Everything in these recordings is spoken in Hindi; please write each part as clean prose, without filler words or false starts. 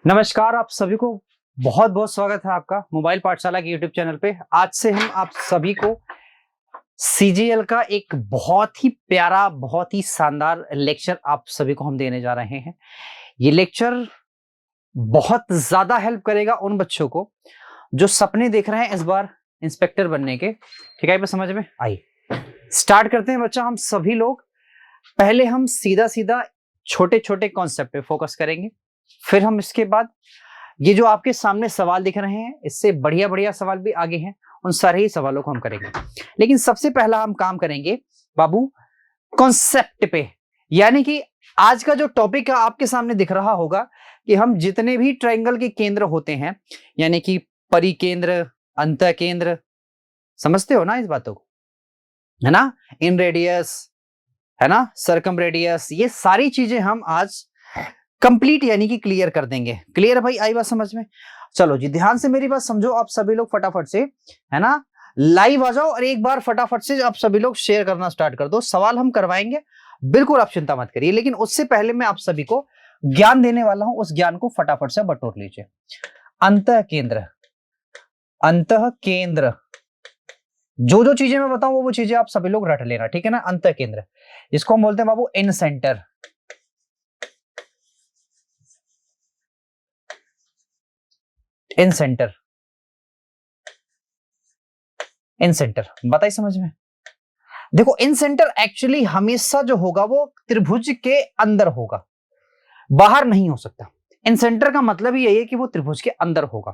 नमस्कार, आप सभी को बहुत बहुत स्वागत है आपका मोबाइल पाठशाला के यूट्यूब चैनल पे। आज से हम आप सभी को सीजीएल का एक बहुत ही प्यारा, बहुत ही शानदार लेक्चर आप सभी को हम देने जा रहे हैं। ये लेक्चर बहुत ज्यादा हेल्प करेगा उन बच्चों को जो सपने देख रहे हैं इस बार इंस्पेक्टर बनने के। ठीक है, समझ में आई? स्टार्ट करते हैं बच्चा। हम सभी लोग पहले हम सीधा सीधा छोटे छोटे कॉन्सेप्ट पे फोकस करेंगे, फिर हम इसके बाद ये जो आपके सामने सवाल दिख रहे हैं, इससे बढ़िया बढ़िया सवाल भी आगे हैं, उन सारे ही सवालों को हम करेंगे। लेकिन सबसे पहला हम काम करेंगे बाबू कॉन्सेप्ट पे, यानी कि आज का जो टॉपिक है आपके सामने दिख रहा होगा कि हम जितने भी ट्रायंगल के केंद्र होते हैं, यानी कि परिकेंद्र, अंतः केंद्र, समझते हो ना इस बातों को, है ना? इन रेडियस, है ना, सर्कम रेडियस, ये सारी चीजें हम आज कंप्लीट यानी कि क्लियर कर देंगे। क्लियर है भाई? आई बात समझ में? चलो जी, ध्यान से मेरी बात समझो आप सभी लोग, फटाफट से, है ना, लाइव आ जाओ और एक बार फटाफट से आप सभी लोग शेयर करना स्टार्ट कर दो। सवाल हम करवाएंगे, बिल्कुल आप चिंता मत करिए, लेकिन उससे पहले मैं आप सभी को ज्ञान देने वाला हूं, उस ज्ञान को फटाफट से बटोर लीजिए। अंतः केंद्र, अंतः केंद्र, जो जो चीजें मैं बताऊं वो चीजें आप सभी लोग रट लेना, ठीक है ना? अंतः केंद्र, इसको हम बोलते हैं बाबू इन सेंटर। इन सेंटर, इन सेंटर, बताइए समझ में? देखो, इन सेंटर एक्चुअली हमेशा जो होगा वो त्रिभुज के अंदर होगा, बाहर नहीं हो सकता। इन सेंटर का मतलब ही यही है कि वो त्रिभुज के अंदर होगा।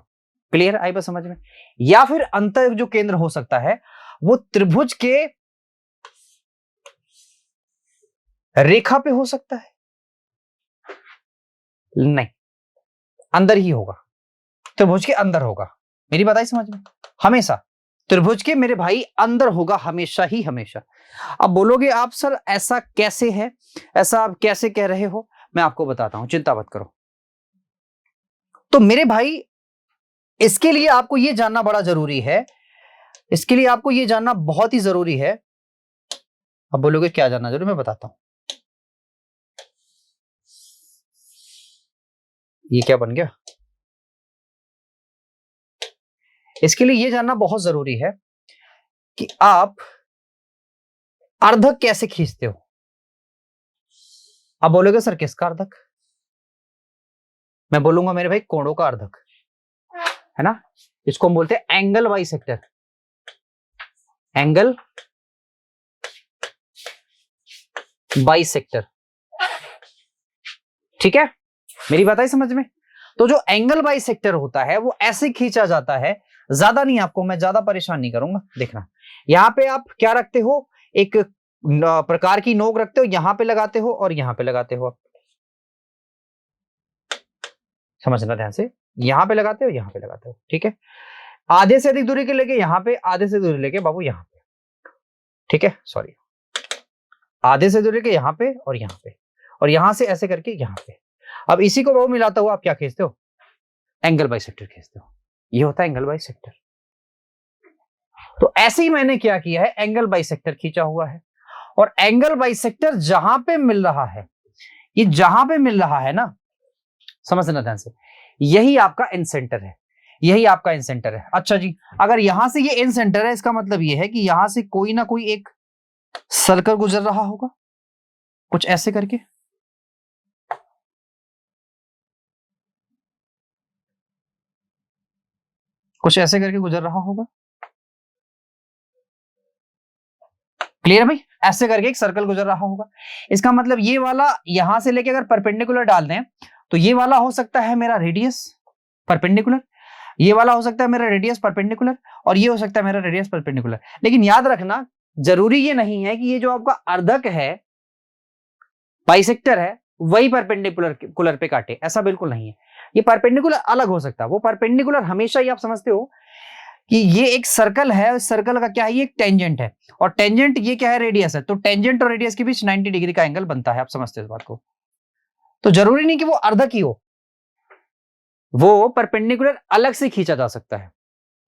क्लियर आई बात समझ में? या फिर अंतर जो केंद्र हो सकता है वो त्रिभुज के रेखा पे हो सकता है, नहीं, अंदर ही होगा, त्रिभुज के अंदर होगा। मेरी बात आई समझ में? हमेशा त्रिभुज के मेरे भाई अंदर होगा, हमेशा ही हमेशा। अब बोलोगे आप सर ऐसा कैसे है, ऐसा आप कैसे कह रहे हो? मैं आपको बताता हूं, चिंता मत करो। तो मेरे भाई इसके लिए आपको यह जानना बड़ा जरूरी है, इसके लिए आपको यह जानना बहुत ही जरूरी है। अब बोलोगे क्या जानना जरूरी, मैं बताता हूं। ये क्या बन गया? इसके लिए यह जानना बहुत जरूरी है कि आप अर्धक कैसे खींचते हो। अब बोलोगे सर किसका अर्धक? मैं बोलूंगा मेरे भाई कोणों का अर्धक, है ना? इसको हम बोलते हैं एंगल बाइसेक्टर, एंगल बाइसेक्टर। ठीक है, मेरी बात आई समझ में? तो जो एंगल बाइसेक्टर होता है वो ऐसे खींचा जाता है, ज्यादा नहीं, आपको मैं ज्यादा परेशान नहीं करूंगा। देखना, यहां पे आप क्या रखते हो, एक प्रकार की नोक रखते हो, यहां पे लगाते हो और यहां पे लगाते हो। आप समझना ध्यान से, यहां पे लगाते हो, यहां पे लगाते हो, ठीक है? आधे से अधिक दूरी के लेके यहां पे, आधे से दूरी लेके बाबू यहां पे, ठीक है, सॉरी, आधे से दूरी के यहां पे और यहां पे, और यहां से ऐसे करके यहां पे। अब इसी को बाबू मिलाता हुआ आप क्या खींचते हो? एंगल बाइसेक्टर खींचते हो। ये होता है एंगल बाइसेक्टर। तो ऐसे ही मैंने क्या किया है, एंगल बाइसेक्टर खींचा हुआ है, और एंगल बाइसेक्टर जहां पे मिल रहा है, ये जहां पे मिल रहा है ना, समझना ध्यान से, यही आपका इन सेंटर है, यही आपका इन सेंटर है। अच्छा जी, अगर यहां से ये इन सेंटर है, इसका मतलब ये है कि यहां से कोई ना कोई एक सर्कल गुजर रहा होगा, कुछ ऐसे करके। कुछ ऐसे करके गुजर रहा होगा। क्लियर भाई? ऐसे करके एक सर्कल गुजर रहा होगा। इसका मतलब ये वाला यहां से लेके अगर परपेंडिकुलर डाल दें तो ये वाला हो सकता है मेरा रेडियस परपेंडिकुलर, ये वाला हो सकता है मेरा रेडियस परपेंडिकुलर, और ये हो सकता है मेरा रेडियस परपेंडिकुलर। लेकिन याद रखना, जरूरी ये नहीं है कि ये जो आपका अर्धक है, बाइसेक्टर है, वही परपेंडिकुलर कुलर पे काटे, ऐसा बिल्कुल नहीं है। ये परपेंडिकुलर अलग हो सकता है, वो परपेंडिकुलर हमेशा ही आप समझते हो कि ये एक सर्कल है, सर्कल का क्या है, ये एक टेंजेंट है, और टेंजेंट ये क्या है, रेडियस है। तो टेंजेंट और रेडियस के बीच 90 डिग्री का एंगल बनता है, आप समझते हो इस बात को? तो जरूरी नहीं कि वो अर्धक ही हो, वो परपेंडिकुलर अलग से खींचा जा सकता है।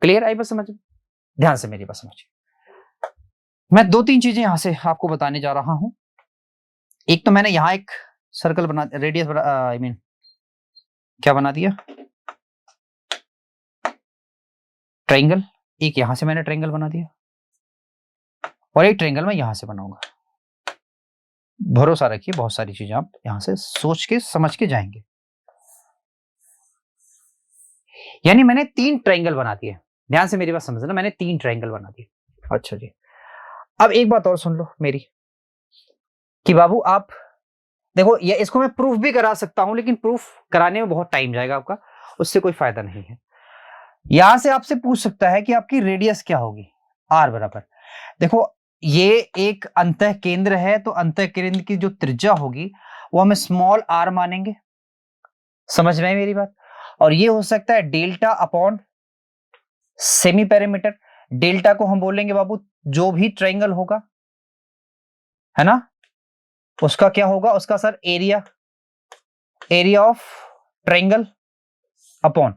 क्लियर आई बात समझ? ध्यान से मेरी बात समझिए। मैं दो तीन चीजें यहां से आपको बताने जा रहा हूं। एक तो मैंने यहां एक सर्कल बना, रेडियस, आई मीन क्या बना दिया, ट्रायंगल। एक यहां से मैंने ट्रायंगल बना दिया और एक ट्रायंगल मैं यहां से बनाऊंगा। भरोसा रखिए, बहुत सारी चीजें आप यहां से सोच के समझ के जाएंगे। यानी मैंने 3 ट्रायंगल बना दिए। ध्यान से मेरी बात समझना, मैंने 3 ट्रायंगल बना दिए। अच्छा जी, अब एक बात और सुन लो मेरी, कि बाबू आप देखो, ये इसको मैं प्रूफ भी करा सकता हूं, लेकिन प्रूफ कराने में बहुत टाइम जाएगा आपका, उससे कोई फायदा नहीं है। यहां से आपसे पूछ सकता है कि आपकी रेडियस क्या होगी, आर बराबर। देखो, ये एक अंतः केंद्र है, तो अंतः केंद्र की जो त्रिज्या होगी वो हम स्मॉल आर मानेंगे। समझ में आई मेरी बात? और ये हो सकता है delta upon semi perimeter. Delta को हम बोलेंगे बाबू जो भी ट्रायंगल होगा, है ना, उसका क्या होगा, उसका sir area, area of triangle upon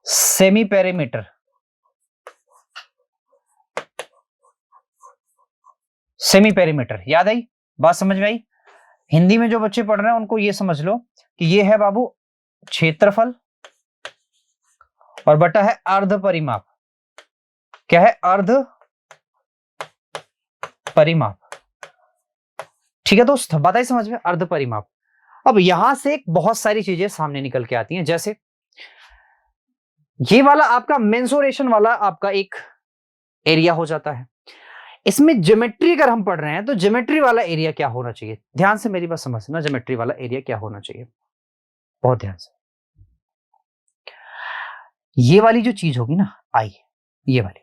semi perimeter. Semi perimeter याद आई, बात समझ में आई? हिंदी में जो बच्चे पढ़ रहे हैं उनको ये समझ लो कि ये है बाबू क्षेत्रफल और बटा है अर्ध परिमाप। क्या है, अर्ध परिमाप। ठीक है दोस्त, बात आई समझ में, अर्ध परिमाप। अब यहां से बहुत सारी चीजें सामने निकल के आती हैं, जैसे ये वाला आपका मेंसुरेशन वाला आपका एक एरिया हो जाता है। इसमें ज्योमेट्री अगर हम पढ़ रहे हैं तो ज्योमेट्री वाला एरिया क्या होना चाहिए, ध्यान से मेरी बात समझना, ज्योमेट्री वाला एरिया क्या होना चाहिए, बहुत ध्यान से। ये वाली जो चीज होगी ना आई, ये वाली,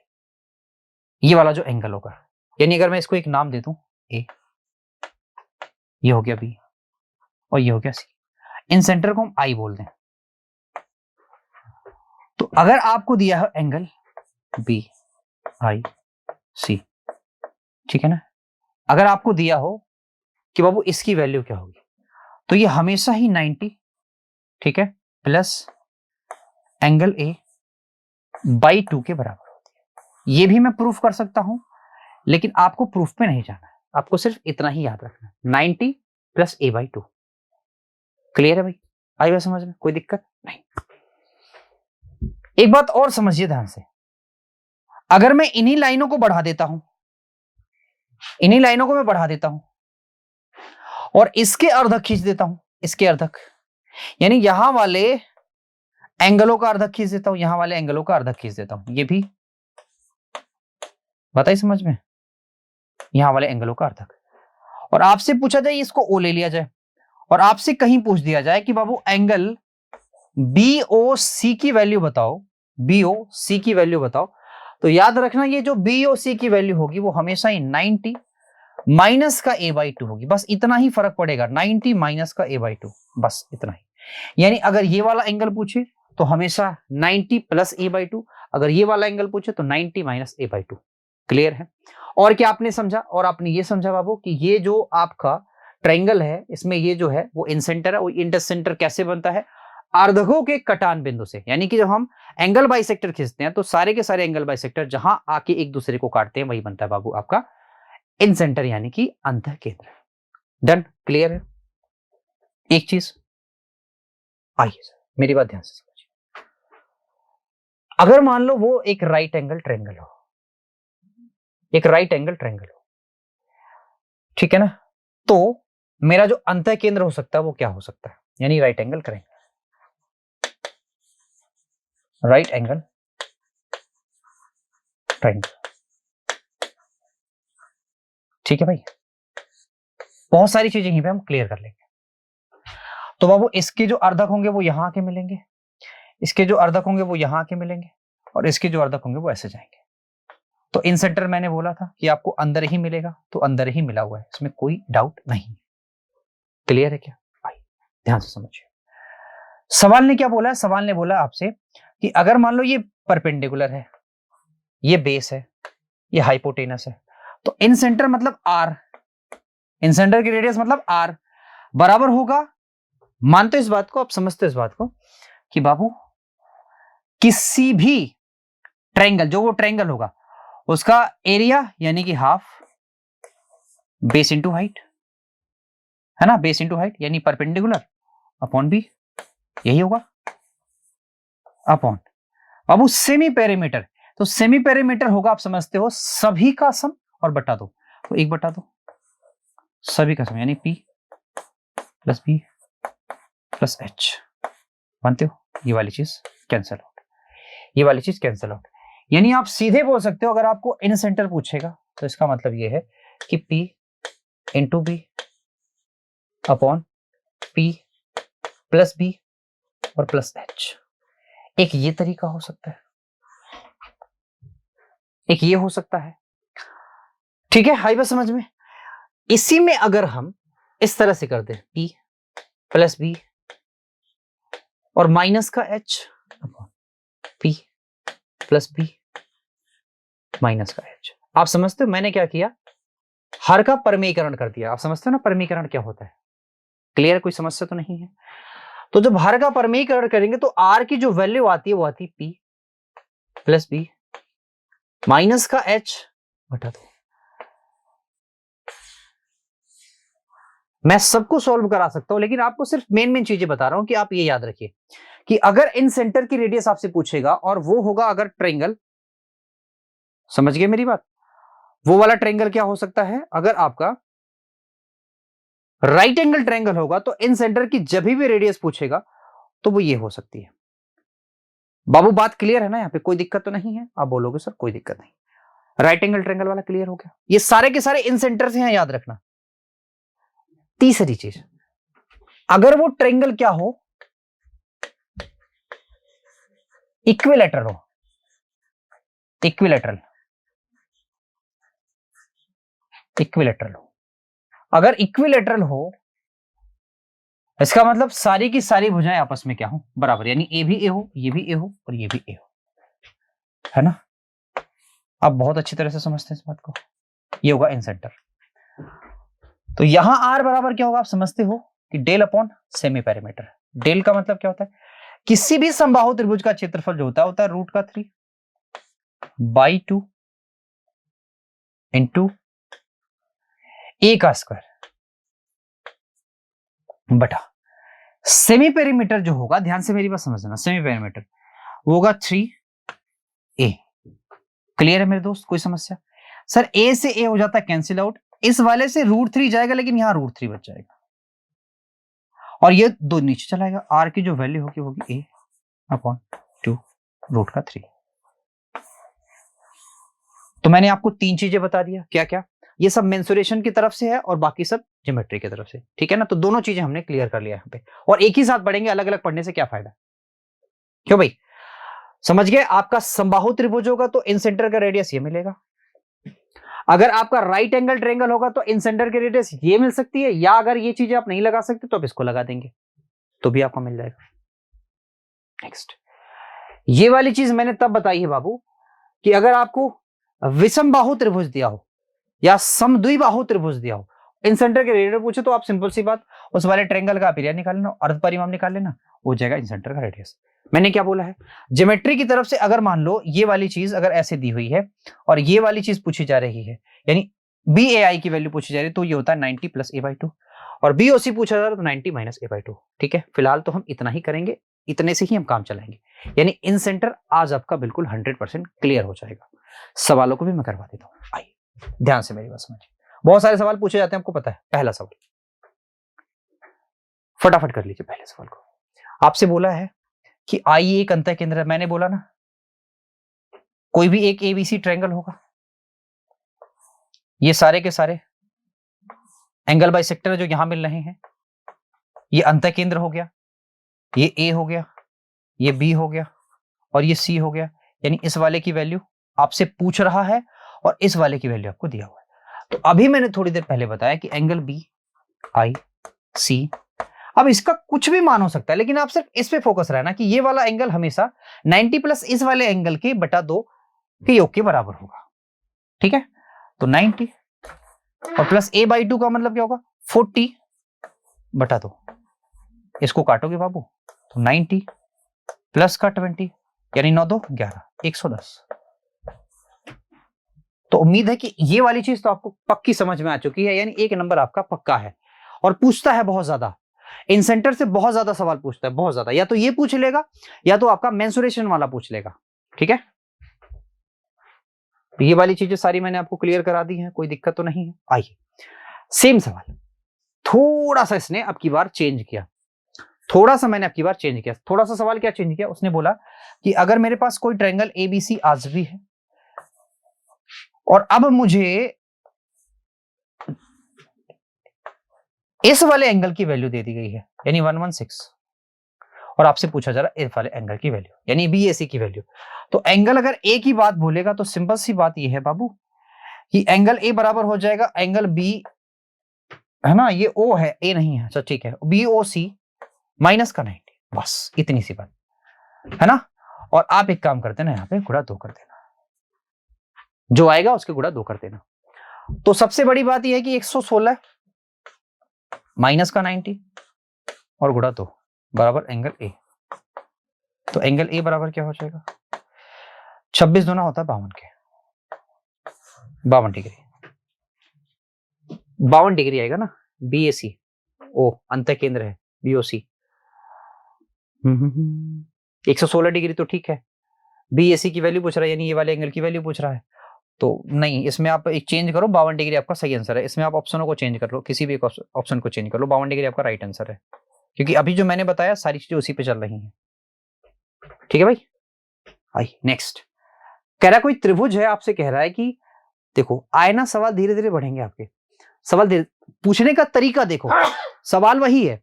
ये वाला जो एंगल होगा, यानी अगर मैं इसको एक नाम दे दूं ए, ये हो गया बी और ये हो गया सी, इन सेंटर को हम आई बोल दें। तो अगर आपको दिया है एंगल बी आई सी, ठीक है ना, अगर आपको दिया हो कि बाबू इसकी वैल्यू क्या होगी, तो ये हमेशा ही 90, ठीक है, प्लस एंगल ए बाई 2 के बराबर होती है। ये भी मैं प्रूफ कर सकता हूं, लेकिन आपको प्रूफ पे नहीं जाना है, आपको सिर्फ इतना ही याद रखना है, 90 प्लस ए बाई 2। क्लियर है भाई? आई बात समझ में, कोई दिक्कत नहीं। एक बात और समझिए ध्यान से, अगर मैं इन्हीं लाइनों को बढ़ा देता हूं, इन्हीं लाइनों को मैं बढ़ा देता हूं और इसके अर्धक खींच देता हूं, इसके अर्धक, यानी यहां वाले एंगलों का अर्धक खींच देता हूं, यहां वाले एंगलों का अर्धक खींच देता हूं, ये भी बताइए समझ में, यहां वाले एंगलों का अर्धक, और आपसे पूछा जाए इसको ओ ले लिया जाए, और आपसे कहीं पूछ दिया जाए कि बाबू एंगल बी ओ सी की वैल्यू बताओ, बी ओ सी की वैल्यू बताओ, तो याद रखना ये जो बी ओ सी की वैल्यू होगी वो हमेशा ही 90 माइनस का ए बाई 2 होगी, बस इतना ही फर्क पड़ेगा, 90 माइनस का ए बाई 2, बस इतना ही। यानी अगर ये वाला एंगल पूछे तो हमेशा 90 प्लस ए बाई 2, अगर ये वाला एंगल पूछे तो 90 माइनस ए बाई 2। क्लियर है? और क्या आपने समझा, और आपने ये समझा बाबू कि ये जो आपका ट्रायंगल है, इसमें ये जो है वो इंसेंटर है, वो इंटरसेंटर कैसे बनता है, अर्धकों के कटान बिंदु से। यानी कि जब हम एंगल बाइसेक्टर खींचते हैं तो सारे के सारे एंगल बाइसेक्टर जहां आके एक दूसरे को काटते हैं वही बनता है बाबू आपका इन सेंटर, यानी कि अंतः केंद्र। डन? क्लियर है? एक चीज आइए सर मेरी बात ध्यान से समझिए, अगर मान लो वो एक राइट एंगल ट्रायंगल हो, एक राइट एंगल ट्रायंगल हो, ठीक है ना, तो मेरा जो अंतः केंद्र हो सकता है वो क्या हो सकता है, यानी right angle triangle, right angle triangle, ठीक है भाई, बहुत सारी चीजें यहीं पे हम क्लियर कर लेंगे। तो बाबू इसके जो अर्धक होंगे वो यहां आके मिलेंगे, इसके जो अर्धक होंगे वो यहां आके मिलेंगे, और इसके जो अर्धक होंगे वो ऐसे जाएंगे। तो इन सेंटर मैंने बोला था कि आपको अंदर ही मिलेगा, तो अंदर ही मिला हुआ है, इसमें कोई डाउट नहीं। क्लियर है क्या? आइए ध्यान से समझिए, सवाल ने क्या बोला है, सवाल ने बोला आपसे कि अगर मान लो ये परपेंडिकुलर है, ये बेस है, ये हाइपोटेनस है, तो इन सेंटर मतलब आर, इन सेंटर की रेडियस मतलब आर बराबर होगा, मानते इस बात को, आप समझते इस बात को कि बाबू किसी भी ट्रायंगल, जो वो ट्रायंगल होगा उसका एरिया यानी कि हाफ बेस इंटू हाइट, है ना, बेस इंटू हाइट, यानी परपेंडिकुलर अपॉन बी, यही होगा अपॉन। अब उस सेमी पेरीमीटर, तो सेमी पेरीमीटर होगा आप समझते हो सभी का सम और बटा दो, तो 1/2 सभी का सम, यानी P plus B plus H। मानते हो? ये वाली चीज कैंसिल आउट, ये वाली चीज कैंसिल आउट। यानी आप सीधे बोल सकते हो, अगर आपको इन सेंटर पूछेगा तो इसका मतलब ये है कि P into B upon P plus B और प्लस H। एक ये तरीका हो सकता है, एक ये हो सकता है। ठीक है, आई बात समझ में? इसी में अगर हम इस तरह से कर दें P प्लस B और माइनस का H upon P plus B minus का H, आप समझते हो मैंने क्या किया? हर का परमीकरण कर दिया। आप समझते हो ना परमीकरण क्या होता है? क्लियर? कोई समस्या तो नहीं है? तो जब हर का परमीकरण करेंगे तो R की जो वैल्यू आती है वो आती है P प्लस B माइनस का H बटा 2। मैं सबको सॉल्व करा सकता हूं, लेकिन आपको सिर्फ मेन चीजें बता रहा हूं कि आप ये याद रखिए कि अगर इन सेंटर की रेडियस आपसे पूछेगा और वो होगा अगर ट्रायंगल, समझ गए मेरी बात? वो वाला ट्रायंगल क्या हो सकता है? अगर आपका राइट एंगल ट्रायंगल होगा तो इन सेंटर की जब भी रेडियस पूछेगा तो वो ये हो सकती है। बाबू बात क्लियर है ना? यहां पे कोई दिक्कत तो नहीं है? आप बोलोगे सर कोई दिक्कत नहीं। राइट एंगल ट्रायंगल वाला क्लियर हो गया? ये सारे के सारे इन सेंटर से हैं, याद रखना। तीसरी चीज, अगर वो ट्रायंगल क्या हो? इक्विलैटरल हो। इक्विलैटरल, इक्विलैटरल हो। अगर इक्विलैटरल हो इसका मतलब सारी की सारी भुजाएं आपस में क्या हो? बराबर, यानी ए भी ए हो, ये भी ए हो और ये भी ए हो, है ना? आप बहुत अच्छी तरह से समझते हैं इस बात को। ये होगा इन सेंटर। तो यहां आर बराबर क्या होगा? आप समझते हो कि del upon semi perimeter. Del का मतलब क्या होता है? किसी भी समबाहु त्रिभुज का क्षेत्रफल जो होता है √3 बाई 2 इंटू ए का स्क्वायर बटा सेमी पेरीमीटर जो होगा, ध्यान से मेरी बात समझना, सेमी पेरीमीटर वो होगा 3a। क्लियर है मेरे दोस्त? कोई समस्या? सर a से a हो जाता है कैंसिल आउट, इस वाले से √3 जाएगा लेकिन यहां √3 बच जाएगा और ये दो नीचे चलाएगा। r की जो वैल्यू होगी होगी a अपॉन 2 √3। तो मैंने आपको तीन चीजें बता दिया, क्या क्या? ये सब मेंसुरेशन की तरफ से है और बाकी सब ज्योमेट्री की तरफ से, ठीक है ना? तो दोनों चीजें हमने क्लियर कर लिया यहाँ पे, और एक ही साथ पढ़ेंगे, अलग अलग पढ़ने से क्या फायदा? क्यों भाई? समझ गए? आपका समबाहु त्रिभुज होगा तो इन सेंटर का रेडियस ये मिलेगा। अगर आपका राइट एंगल ट्रायंगल होगा तो इन सेंटर की रेडियस ये मिल सकती है, या अगर ये चीजें आप नहीं लगा सकते तो आप इसको लगा देंगे तो भी आपको मिल जाएगा। नेक्स्ट, ये वाली चीज मैंने तब बताई है बाबू कि अगर आपको विषमबाहु त्रिभुज दिया हो या समद्विबाहु त्रिभुज दिया हो, इन सेंटर के रेडियस पूछे तो आप सिंपल सी बात उस वाले ट्रायंगल का पीरियड निकाल लेना, अर्ध परिमाण निकाल लेना, हो जाएगा इन सेंटर का रेडियस। मैंने क्या बोला है? ज्योमेट्री की तरफ से अगर मान लो ये वाली चीज अगर ऐसे दी हुई है और ये वाली चीज पूछी जा रही है, यानी BAI की वैल्यू पूछी जा रही है, तो ये होता है 90 प्लस a/2 और BOC पूछा जा रहा है तो 90 माइनस a/2। ठीक है, फिलहाल तो हम इतना ही करेंगे, इतने से ही हम काम चलाएंगे, यानी इन सेंटर आज आपका बिल्कुल 100% क्लियर हो जाएगा। सवालों को भी मैं करवा देता हूँ, आइए ध्यान से मेरी बात समझिए। बहुत सारे सवाल पूछे जाते हैं, आपको पता है। पहला सवाल फटाफट कर लीजिए। पहले सवाल को आपसे बोला है कि आई एक अंतः केंद्र है। मैंने बोला ना कोई भी एक ABC ट्रायंगल होगा, ये सारे के सारे एंगल बाइसेक्टर जो यहां मिल रहे हैं, ये अंतः केंद्र हो गया, ये A हो गया, ये B हो गया और ये C हो गया, यानी इस वाले की वैल्यू आपसे पूछ रहा है और इस वाले की वैल्यू आपको दिया हुआ है। तो अभी मैंने थोड़ी देर पहले बताया कि एंगल BIC, अब इसका कुछ भी मान हो सकता है, लेकिन आप सिर्फ इस पे फोकस रहना कि ये वाला एंगल हमेशा 90 प्लस इस वाले एंगल के बटा 2 के योग के बराबर होगा। ठीक है, तो 90 और प्लस a/2 का मतलब क्या होगा? 40 बटा 2। इसको काटोगे बाबू तो 90 प्लस का 20 यानी 9 2 11 110। तो उम्मीद है कि ये वाली चीज तो आपको पक्की समझ में आ चुकी है, यानी एक नंबर आपका पक्का है। और पूछता है बहुत ज्यादा इन सेंटर से बहुत ज्यादा सवाल पूछता है, बहुत ज्यादा। या तो ये पूछ लेगा या तो आपका मेंसुरेशन वाला पूछ लेगा। ठीक है, ये वाली चीजें सारी मैंने आपको क्लियर करा दी है, कोई दिक्कत तो नहीं है। आइए सेम सवाल, थोड़ा सा इसने अब की बार चेंज किया, थोड़ा सा मैंने अब की बार चेंज किया। थोड़ा सा सवाल क्या चेंज किया, उसने बोला कि अगर मेरे पास कोई ट्रायंगल एबीसी आजवी है और अब मुझे इस वाले एंगल की वैल्यू दे दी गई है, यानी 116, और आपसे पूछा जा रहा है इस वाले एंगल की वैल्यू, यानी बीएसी की वैल्यू। तो एंगल अगर ए की बात बोलेगा तो सिंपल सी बात यह है बाबू कि एंगल ए बराबर हो जाएगा एंगल बी, है ना, ये ओ है, ए नहीं है, अच्छा ठीक है, बी ओ सी माइनस का 90, बस इतनी सी बात है ना। और आप एक काम करते ना, यहाँ पे गुणा 2 कर देना, जो आएगा उसके गुणा 2 कर देना। तो सबसे बड़ी बात यह है कि 116 माइनस का 90 और गुणा 2 बराबर एंगल ए। तो एंगल ए बराबर क्या हो जाएगा, 26 दूना होता है 52 के, 52 डिग्री, 52 डिग्री आएगा ना। बीएसी ओ अंत केंद्र है, बीओसी 116 डिग्री तो ठीक है। बीएसी की वैल्यू पूछ रहा है, यानी ये वाले एंगल की वैल्यू पूछ रहा है। तो नहीं, इसमें आप एक चेंज करो, 52 डिग्री आपका सही आंसर है। इसमें आप ऑप्शनों को चेंज कर लो, किसी भी ऑप्शन को चेंज कर लो, 52 डिग्री आपका राइट आंसर है, क्योंकि अभी जो मैंने बताया सारी चीजें उसी पे चल रही हैं। ठीक है भाई, आई नेक्स्ट। कह रहा है कोई त्रिभुज है, आपसे कह रहा है कि देखो आए ना, सवाल धीरे धीरे बढ़ेंगे आपके, सवाल पूछने का तरीका देखो, सवाल वही है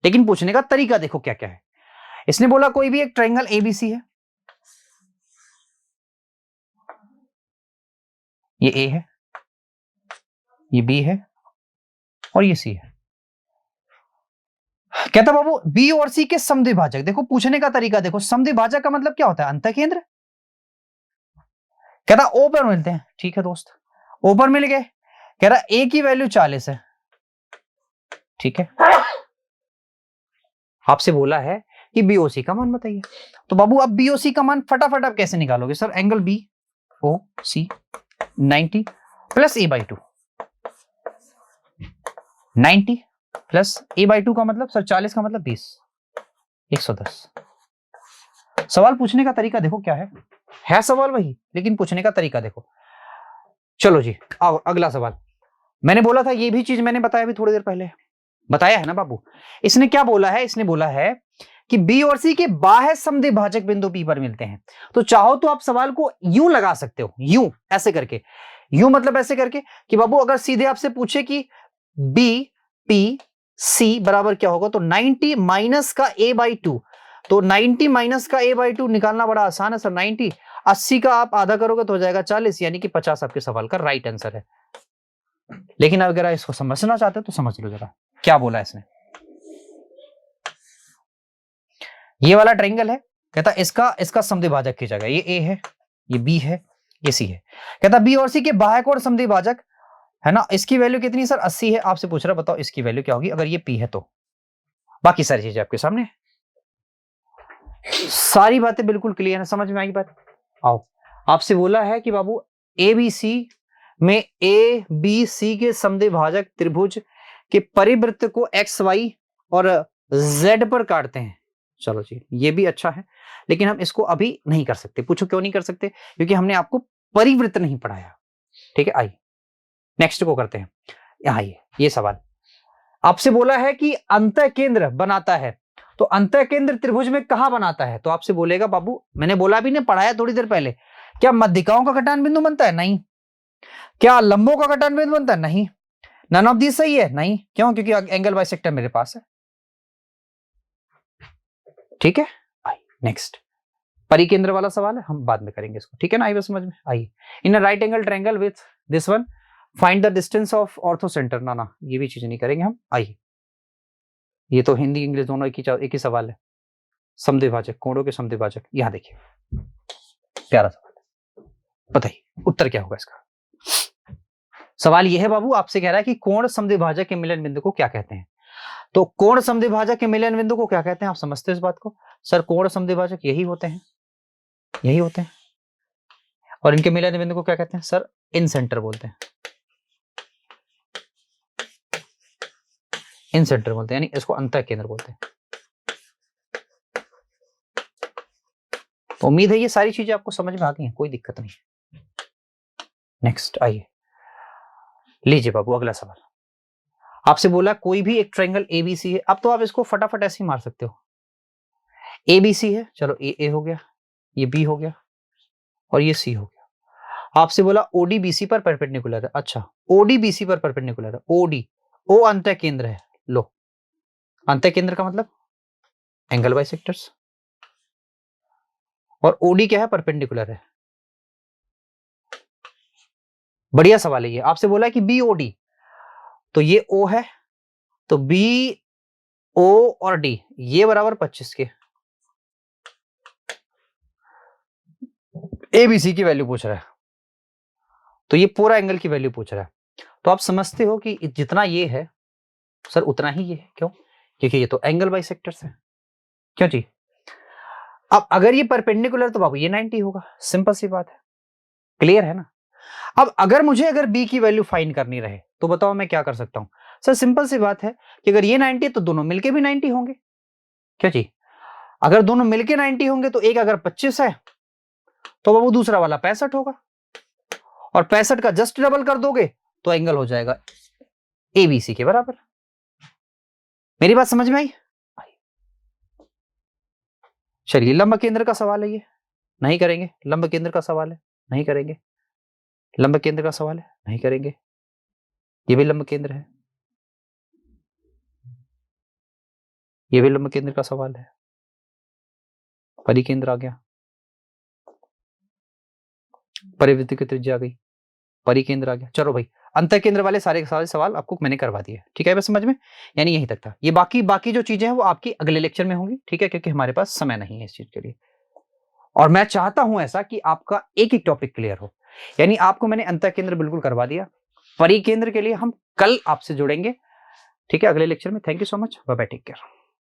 लेकिन पूछने का तरीका देखो क्या क्या है। इसने बोला कोई भी एक ट्रायंगल एबीसी है, ये ए है, ये बी है और ये सी है। कहता बाबू बी और सी के समद्विभाजक, देखो पूछने का तरीका देखो, समद्विभाजक का मतलब क्या होता है, अंतःकेंद्र। कहता ओ पर मिलते हैं, ठीक है दोस्त, ओ पर मिल गए। कह रहा ए की वैल्यू 40 है, ठीक है, आपसे बोला है कि बीओसी का मान बताइए। तो बाबू अब बीओसी का मान फटाफट आप कैसे निकालोगे sir, angle B O C 90 plus A by 2, 90 plus A by 2 का मतलब सर 40 का मतलब 20, 110। सवाल पूछने का तरीका देखो क्या है सवाल वही लेकिन पूछने का तरीका देखो। चलो जी आओ अगला सवाल। मैंने बोला था ये भी चीज मैंने बताया अभी थोड़ी देर पहले, बताया है ना बाबू। इसने क्या बोला है, इसने बोला है कि बी और सी के बाह्य समद्विभाजक बिंदु पी पर मिलते हैं। तो चाहो तो आप सवाल को यूं लगा सकते हो, यूं ऐसे करके, यूं मतलब ऐसे करके कि बाबू अगर सीधे आपसे पूछे कि बी पी सी बराबर क्या होगा, तो 90 माइनस का ए बाई 2, तो 90 माइनस का ए बाई 2 निकालना बड़ा आसान है सर। 90 80 का आप आधा करोगे तो हो जाएगा 40, यानी कि 50 आपके सवाल का राइट आंसर है। लेकिन अगर आप इसको समझना चाहते हो तो समझ लो जरा क्या बोला इसने। ये वाला ट्रायंगल है, कहता इसका समद्विभाजक खींचा गया, ये ए है, ये बी है, ये सी है। कहता बी और सी के बाह्य कोण समद्विभाजक है ना, इसकी वैल्यू कितनी सर 80 है। आपसे पूछ रहा बताओ इसकी वैल्यू क्या होगी अगर ये पी है तो। बाकी सारी चीजें आपके सामने, सारी बातें बिल्कुल क्लियर है, समझ में आई बात। आओ आपसे बोला है कि बाबू ए बी सी में ए बी सी के समद्विभाजक त्रिभुज के परिवृत्त को एक्स वाई और जेड पर काटते हैं। चलो जी ये भी अच्छा है, लेकिन हम इसको अभी नहीं कर सकते। पूछो क्यों नहीं कर सकते, क्योंकि हमने आपको परिवृत्त नहीं पढ़ाया। ठीक है आइए नेक्स्ट को करते हैं। आइए ये सवाल आपसे बोला है कि अंतःकेंद्र बनाता है, तो अंतःकेंद्र त्रिभुज में कहां बनाता है। तो आपसे बोलेगा बाबू मैंने बोला भी नहीं, पढ़ाया थोड़ी देर पहले, क्या मध्यिकाओं का कटान बिंदु बनता है, नहीं। क्या लंबों का कटान बिंदु बनता है, नहीं। नन ऑफ दिस सही है, नहीं। क्यों, क्योंकि एंगल बाइसेक्टर मेरे पास है। ठीक है नेक्स्ट परिकेंद्र वाला सवाल है, हम बाद में करेंगे इसको, ठीक है ना। आई समझ में। आइए in a right angle triangle with this one find the distance of orthocentre. ना ना ये भी चीजें नहीं करेंगे हम। आइए ये तो हिंदी इंग्लिश दोनों एक ही सवाल है। समद्विभाजक, कोणों के समद्विभाजक, यहां देखिए प्यारा सवाल, बताइए उत्तर क्या होगा इसका। सवाल यह है बाबू, आपसे कह रहा है कि कोण समद्विभाजक के मिलन बिंदु को क्या कहते हैं। तो कोण समद्विभाजक के मिलन बिंदु को क्या कहते हैं, आप समझते हैं इस बात को। सर कोण समद्विभाजक यही होते हैं, यही होते हैं, और इनके मिलन बिंदु को क्या कहते हैं सर, इन सेंटर बोलते हैं। इन सेंटर बोलते हैं, यानी इसको अंतः केंद्र बोलते हैं। तो उम्मीद है ये सारी चीजें आपको समझ में आ गई हैं, कोई दिक्कत नहीं है। नेक्स्ट आइए, लीजिए बाबू अगला सवाल। आपसे बोला कोई भी एक ट्रायंगल एबीसी है। अब तो आप इसको फटाफट ऐसे ही मार सकते हो। एबीसी है, चलो ए हो गया, ये बी हो गया और ये सी हो गया। आपसे बोला ओडी बीसी पर परपेंडिकुलर है। अच्छा, ओडी बीसी पर परपेंडिकुलर है। ओडी, ओ अंतः केंद्र है। लो, अंतः केंद्र का मतलब एंगल बाइसेक्टर्स, और ओडी क्या है? परपेंडिकुलर है। बढ़िया सवाल है ये। आपसे बोला कि बी ओडी, तो ये ओ है, तो बी ओ और डी ये बराबर 25 के। एबीसी की वैल्यू पूछ रहा है, तो ये पूरा एंगल की वैल्यू पूछ रहा है। तो आप समझते हो कि जितना ये है सर उतना ही ये है। क्यों? क्योंकि ये तो एंगल बाइसेक्टर्स है। क्यों जी? अब अगर ये परपेंडिकुलर तो बाबू ये 90 होगा, सिंपल सी बात है, क्लियर है ना। अब अगर मुझे अगर बी की वैल्यू फाइंड करनी रहे तो बताओ मैं क्या कर सकता हूं? सर सिंपल सी बात है कि अगर ये 90 तो दोनों मिलके भी 90 होंगे। क्या जी? अगर दोनों मिलके 90 होंगे तो एक अगर 25 है तो बाबू दूसरा वाला 65 होगा, और 65 का जस्ट डबल कर दोगे तो एंगल हो जाएगा एबीसी के बराबर। मेरी बात समझ में आई? चलिए, लंब केंद्र का सवाल है ये, नहीं करेंगे। लंब केंद्र का सवाल है, नहीं करेंगे। लंब केंद्र का सवाल है, नहीं करेंगे। ये भी लंब केंद्र है, ये भी लंब केंद्र का सवाल है। परिकेंद्र आ गया, परिवृत्ति की त्रिज्या आ गई, परिकेंद्र आ गया। चलो भाई, अंतः केंद्र वाले सारे सवाल आपको मैंने करवा दिए। ठीक है, बस समझ में, यानी यहीं तक था। ये बाकी जो चीजें हैं वो आपकी अगले लेक्चर में होंगी। ठीक है, क्योंकि हमारे पास समय नहीं है इस चीज के लिए, और मैं चाहता हूं ऐसा कि आपका एक एक टॉपिक क्लियर हो। यानी आपको मैंने अंतः केंद्र बिल्कुल करवा दिया। परिकेंद्र के लिए हम कल आपसे जुड़ेंगे। ठीक है, अगले लेक्चर में। Thank you so much, bye bye, take care.